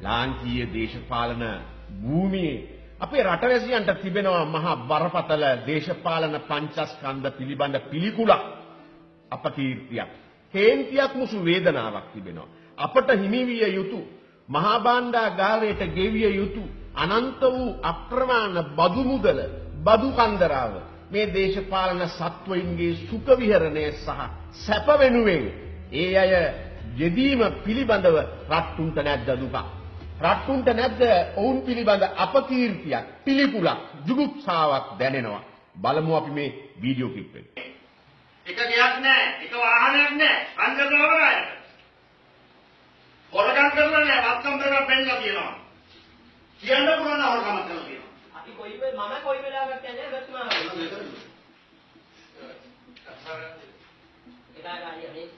ලාංකීය දේශපාලන භූමියේ අපේ රටවැසියන්ට තිබෙනවා මහා බරපතල දේශපාලන පංචස්කන්ධ පිළිබඳ පිළිකුලක් අපකීර්තියක් හේන්තියක් මුසු වේදනාවක් තිබෙනවා. අපට හිමි විය යුතු මහා භාණ්ඩාගාරයට ගෙවිය යුතු අනන්ත වූ අප්‍රමාණ බදු මුදල බදු කන්දරාව මේ දේශපාලන සත්වයින්ගේ සුඛ විහරණය සහ සැප වෙනුවෙන් ඒ අය යෙදීම පිළිබඳව රට්ටුන්ට නැද්ද දුක? රට්ටුන්ට නැද්ද ඔවුන් පිළිබඳ අපකීර්තියක් පිළිකුලක් ජුගුප්සාවක් දැනෙනවා? බලමු අපි මේ වීඩියෝ ක්ලිප් එක. එක ගයක් නැහැ, එක වාහනයක් නැහැ, අංගදවරයි. හොරකම් කරලා නැහැ, වත්කම් කරලා පෙන්නලා තියෙනවා. කියන්න පුළුවන් හොරකම් කරලා තියෙනවා. අපි මම කොයි වෙලාවකට යන්නේ වැස්මාව.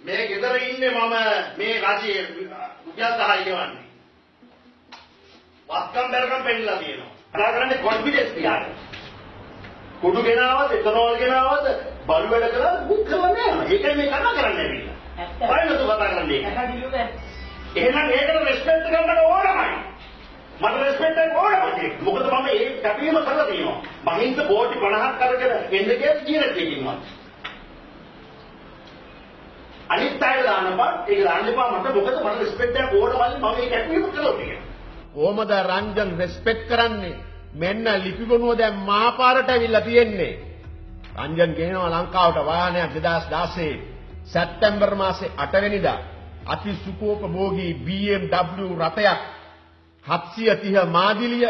මේ ගෙදර ඉන්නේ මම මේ රජයේ රුපියල් 10 ගෙවන්නේ. වත්කම් බැලකම් පෙන්නලා තියෙනවා. කතා කරන්නේ කොන්ෆිඩන්ස් තියාගෙන. කුඩු ගෙනාවද, එතනෝල් ගෙනාවද, බලු වැඩ කළා බුක් කරලා නෑ. ඒකයි මේ කතා කරන්නේ ඇවිල්ලා. බලන්නතු කතා කරන්නේ. එහෙනම් ඒකට රෙස්පෙක්ට් කරන්න ඕනමයි. මට රෙස්පෙක්ට් එක ඕනමයි. මොකද මම ඒ කැපීම කරලා තියෙනවා. මහින්ද කෝටි 50ක් අරගෙන එන්නේ කියලා ජීවිත දෙකින්වත්. අනිත් අය දානපත් ඒක දාන්න එපා මට මොකද මට රෙස්පෙක්ට් එකක් ඕනමයි මම ඒ කැපීම කරලා තියෙනවා. කොහමද රංජන් රෙස්පෙක්ට් කරන්නේ? මෙන්න ලිපිගොනුව දැන් මහපාරට ඇවිල්ලා තියෙන්නේ. රංජන් ගෙනවා ලංකාවට වාහනයක් 2016 සැප්තැම්බර් මාසේ 8 වෙනිදා අති සුඛෝපභෝගී BMW රථයක් 730 මාදිලිය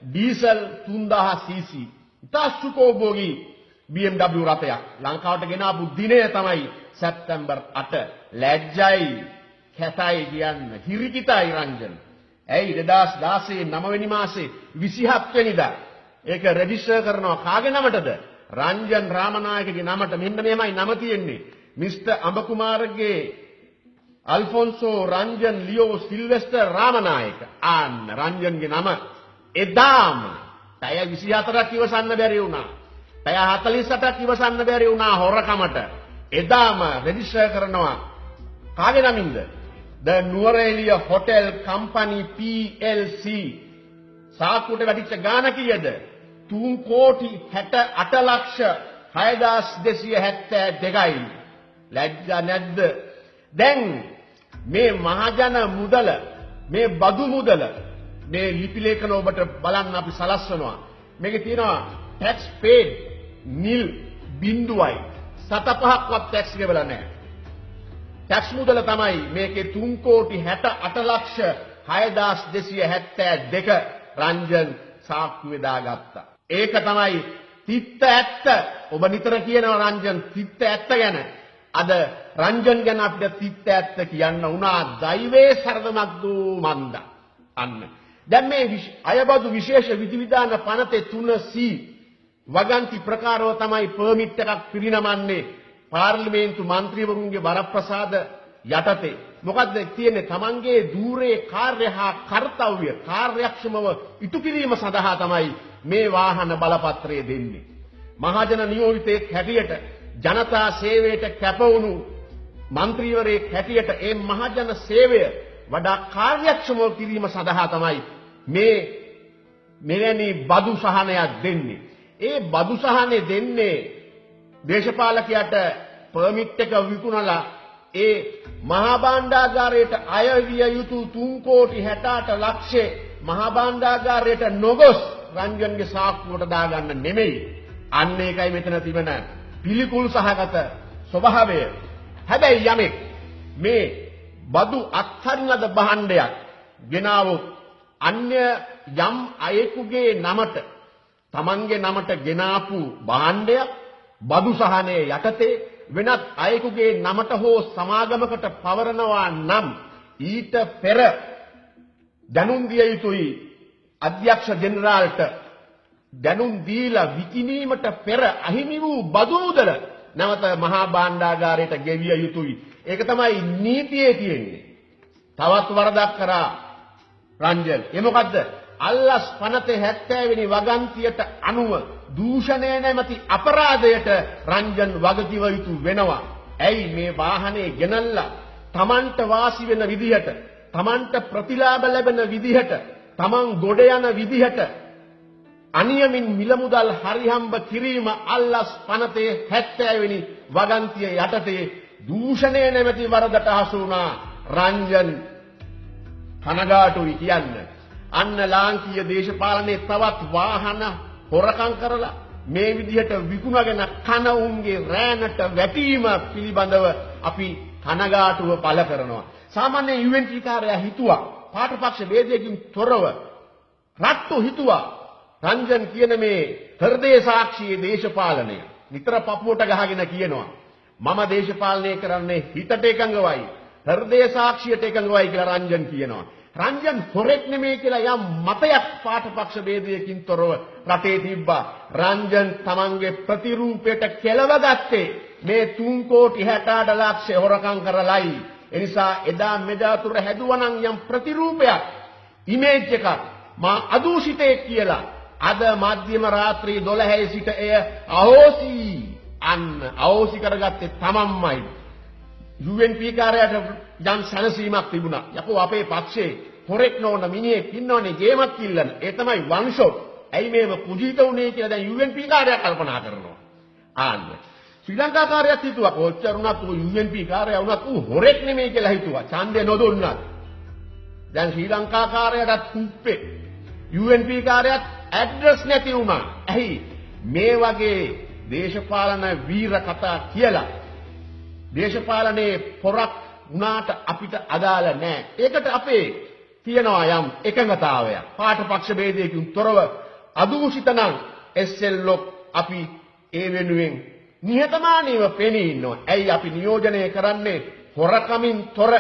ඩීසල් 3000 cc ඉතා සුඛෝපභෝගී BMW රථයක් ලංකාවට ගෙනාපු දිනය තමයි සැප්තැම්බර් 8. ලැජ්ජයි කැතයි කියන්න හිරිකිතයි රංජන්. ඇයි 2016 9 වෙනි මාසේ 27 වෙනිදා ඒක රෙජිස්ටර් කරනවා කාගේ නමටද? රංජන් රාමනායකගේ නමට. මෙන්න මෙහෙමයි නම තියෙන්නේ. මිස්ටර් අඹකුමාරගේ අල්ෆොන්සෝ රංජන් ලියෝ සිල්වෙස්ටර් රාමනායක. ආන්න රංජන්ගේ නම. එදාම පැය 24ක් ඉවසන්න බැරි වුණා. පැය 48ක් ඉවසන්න බැරි වුණා හොරකමට. එදාම රෙජිස්ටර් කරනවා කාගේ නමින්ද? The Nuwara Eliya hotel company PLC. සාක්කුවට වැටිච්ච ගාණ කීයද? 3 කෝටි 68 ලක්ෂ 6272යි. ලැජ්ජා නැද්ද? දැන් මේ මහජන මුදල මේ බදු මුදල මේ ලිපි ලේඛන ඔබට බලන්න අපි සලස්වනවා. මේකේ තියෙනවා tax paid nil බිංදුවයි 7.5ක්වත් tax ගෙවලා නැහැ. tax මුදල තමයි මේකේ 3 කෝටි 68 ලක්ෂ 6272 රංජන් සාක්කුවේ දාගත්තා. ඒක තමයි තිත්ත ඇත්ත. ඔබ නිතර කියනවා රංජන් තිත්ත ඇත්ත ගැන. අද රංජන් ගැන අපිට තිත්ත ඇත්ත කියන්න උනා දෛවයේ සරදමක් දූ මන්දා. අන්න. දැන් මේ අයබදු විශේෂ විධිවිධාන පනතේ 3C වගන්ති ප්‍රකාරව තමයි පර්මිට් එකක් පිරිනමන්නේ පාර්ලිමේන්තු මන්ත්‍රීවරුන්ගේ වරප්‍රසාද යටතේ. මොකද්ද තියෙන්නේ? තමන්ගේ ධූරයේ කාර්ය හා කර්තව්‍ය කාර්යක්ෂමව ඉටු කිරීම සඳහා තමයි මේ වාහන බලපත්‍රය දෙන්නේ. මහජන නියෝජිතයෙක් හැටියට ජනතා සේවයට කැපවුණු മന്ത്രിවරයෙක් හැටියට ඒ මහජන සේවය වඩා කාර්යක්ෂමව කිරීම සඳහා තමයි මේ මෙවැනි බදු සහනයක් දෙන්නේ. ඒ බදු සහනේ දෙන්නේ දේශපාලකයාට පර්මිට් එක විකුණලා ඒ මහා භාණ්ඩාගාරයට අය විය යුතු 3 කෝටි 68 ලක්ෂේ මහා භාණ්ඩාගාරයට නොගොස් රංජන්ගේ සාක්කුවට දාගන්න නෙමෙයි. අන්න ඒකයි මෙතන තිබෙන පිළිකුල් සහගත ස්වභාවය. හැබැයි යමෙක් මේ බදු අත්හරිනද භාණ්ඩයක් ගෙනාවොත් අන්‍ය යම් අයෙකුගේ නමට තමන්ගේ නමට ගෙනාපු භාණ්ඩයක් බදු සහනයේ යටතේ වෙනත් අයෙකුගේ නමට හෝ සමාගමකට පවරනවා නම් ඊට පෙර දැනුම් දිය යුතුයි අධ්‍යක්ෂ ජෙනරාල්ට. දැනුම් දීලා විකිණීමට පෙර අහිමි වූ බදු මුදල නැවත මහා භාණ්ඩාගාරයට ගෙවිය යුතුයි. ඒක තමයි නීතියේ තියෙන්නේ. තවත් වරදක් කරා රංජන්. ඒ මොකද්ද? අල්ලස් පනතේ 70 වෙනි වගන්තියට අනුව දූෂණය නැමැති අපරාධයට රංජන් වගකිව යුතු වෙනවා. ඇයි මේ වාහනේ ගෙනල්ලා Tamanට වාසි වෙන විදිහට තමන්ට ප්‍රතිලාභ ලැබෙන විදිහට තමන් ගොඩ යන විදිහට අනියමින් මිල මුදල් හරිහම්බ කිරීම අල්ලස් පනතේ 70 වෙනි වගන්තිය යටතේ දූෂණය නැමැති වරදට හසු වුණා රංජන් කනගාටුයි කියන්න. අන්න ලාංකීය දේශපාලනයේ තවත් වාහන හොරකම් කරලා මේ විදිහට විකුණගෙන කන උන්ගේ රෑනට වැටීම පිළිබඳව අපි කනගාටුව පළ කරනවා. සාමාන්‍ය UNP කාර්යය හිතුවා පාඨපක්ෂ ભેදයකින් තොරව රට්ටු හිතුවා රංජන් කියන මේ හෘදේ සාක්ෂියේ දේශපාලනය නිතර පපුවට ගහගෙන කියනවා මම දේශපාලනය කරන්නේ හිතට එකඟවයි හෘදේ සාක්ෂියට එකඟවයි කියලා රංජන් කියනවා. රංජන් හොරෙක් නෙමෙයි කියලා යම් මතයක් පාඨපක්ෂ ભેදයකින් තොරව රටේ තිබ්බා. රංජන් තමන්ගේ ප්‍රතිරූපයට කෙලව ගත්තේ මේ 3 කෝටි 68 ලක්ෂ හොරකම් කරලයි. එනිසා එදා මෙදා තුර හැදුවනම් යම් ප්‍රතිරූපයක් ඉමේජ් එකක් මා අදූෂිතයෙක් කියලා අද මධ්‍යම රාත්‍රී 12 සිට එය අහෝසි කරගත්තේ තමන්මයි. UNP කාර්යයට යම් සැලසීමක් තිබුණා. යකෝ අපේ පක්ෂේ හොරෙක් නොවන මිනිහෙක් ඉන්නවනේ ගේමක් කිල්ලන. ඒ තමයි one shot. ඇයි මේව කුජීත උනේ කියලා දැන් UNP කාර්යය කල්පනා කරනවා. ආන්න. ශ්‍රී ලංකා කාර්යයත් හිතුවා කොච්චර වුණත් UNP කාර්යය වුණත් ඌ හොරෙක් නෙමෙයි කියලා හිතුවා. ඡන්දය නොදුන්නත්. දැන් ශ්‍රී ලංකා කාර්යයටත් කුප්පේ. UNP කාර්යයත් ඇඩ්‍රස් නැති වුණා. ඇයි මේ වගේ දේශපාලන වීර කතා කියලා දේශපාලනයේ පොරක් වුණාට අපිට අදාළ නැහැ. ඒකට අපේ තියනවා යම් එකඟතාවයක්. පාඨපක්ෂ ભેදයකින් තොරව අදූෂිත නම් SL අපි ඒ වෙනුවෙන් නිහතමානීව පෙනී ඉන්නවා. ඇයි අපි නියෝජනය කරන්නේ හොරකමින් තොර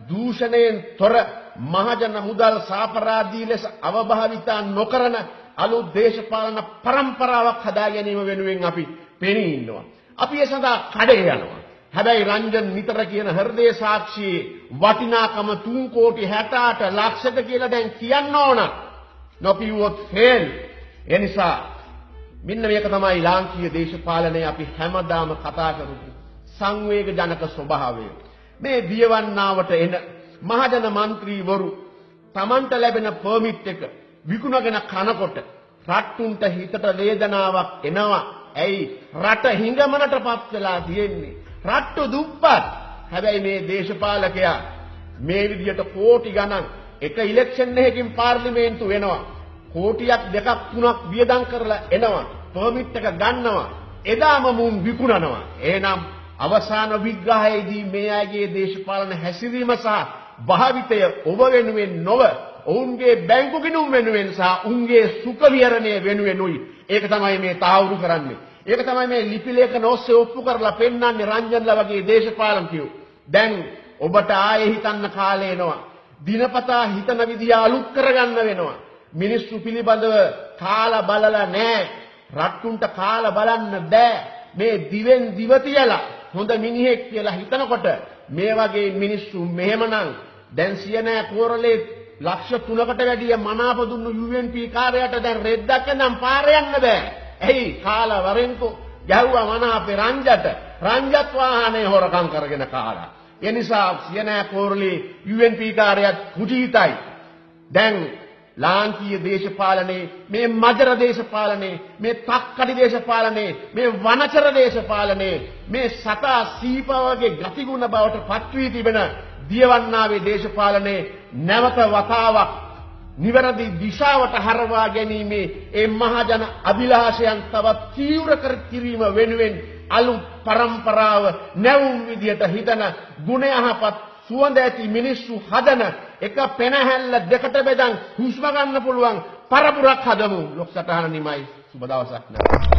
දූෂණයෙන් තොර මහජන මුදල් සාපරාධී ලෙස අවභාවිතා නොකරන අලුත් දේශපාලන પરම්පරාවක් හදා ගැනීම වෙනුවෙන් අපි පෙනී ඉන්නවා. අපි ඒ සඳහා කඩේ යනවා. හැබැයි රංජන් නිතර කියන හෘදේ සාක්ෂියේ වටිනාකම 3 කෝටි 68 ලක්ෂද කියලා දැන් කියන්න ඕන. නොකියුවොත් ෆේල්. ඒ නිසා මෙන්න මේක තමයි ලාංකීය දේශපාලනයේ අපි හැමදාම කතා කරපු සංවේග ජනක ස්වභාවය. මේ දියවන්නාවට එන මහජන മന്ത്രിවරු Tamanට ලැබෙන පර්මිට් එක විකුණගෙන කනකොට රට්ටුන්ට හිතට වේදනාවක් එනවා. ඇයි රට හිඟමනටපත් වෙලා තියෙන්නේ? රට්ටු දුප්පත්. හැබැයි මේ දේශපාලකයා මේ විදියට කෝටි ගණන් එක ඉලෙක්ෂන් එකකින් පාර්ලිමේන්තු වෙනවා. කෝටියක් දෙකක් තුනක් වියදම් කරලා එනවා. පර්මිට් එක ගන්නවා. එදාම මුන් විකුණනවා. එහෙනම් අවසාන විග්‍රහයේදී මේ අයගේ දේශපාලන හැසිරීම සහ භාවිතය ඔබ වෙනුවෙන් නොව ඔවුන්ගේ බැංකු ගිණුම් වෙනුවෙන් සහ උන්ගේ සුඛ විහරණය වෙනුවෙනුයි. ඒක තමයි මේ තාවුරු කරන්නේ. ඒක තමයි මේ ලිපි ලේඛන ඔස්සේ ඔප්පු කරලා පෙන්වන්නේ රංජන්ලා වගේ දේශපාලකයෝ. දැන් ඔබට ආයේ හිතන්න කාලේ එනවා. දිනපතා හිතන විදිය අලුත් කරගන්න වෙනවා. මිනිස්සු පිළිබඳව කාලා බලලා නැහැ. රට්ටුන්ට කාලා බලන්න බෑ. මේ දිවෙන් දිව තියලා හොඳ මිනිහෙක් කියලා හිතනකොට මේ වගේ මිනිස්සු මෙහෙමනම් දැන් සියනෑ කෝරළේ ලක්ෂ 3කට වැඩිය මනාප දුන්නු UNP කාර්යයට දැන් රෙද්දක් නම් පාර යන්න බෑ. ඇයි කාලා වරෙන්කෝ ගැහුවා මනාපේ රංජත් වාහනේ හොරකම් කරගෙන කාලා. ඒ නිසා සියනෑ කෝරළේ UNP කාර්යයත් කුජීතයි. දැන් ලාංකීය දේශපාලනේ මේ මජර දේශපාලනේ මේ තක්කඩි දේශපාලනේ මේ වනචර දේශපාලනේ මේ සතා සීපවගේ ගතිගුණ බවට පත් වී තිබෙන දියවන්නාවේ දේශපාලනේ නැවත වතාවක් නිවැරදි දිශාවට හරවා ගැනීමේ ඒ මහජන අභිලාෂයන් තවත් තීව්‍ර කර කිරීම වෙනුවෙන් අලුත් પરම්පරාව නැවුම් විදියට හිතන ගුණ යහපත් සුවඳ ඇති මිනිස්සු හදන එක පෙනහැල්ල දෙකට බෙදන් හුස්ම ගන්න පුළුවන් පරපුරක් හදමු. ලොක් සටහන නිමයි. සුබ දවසක්.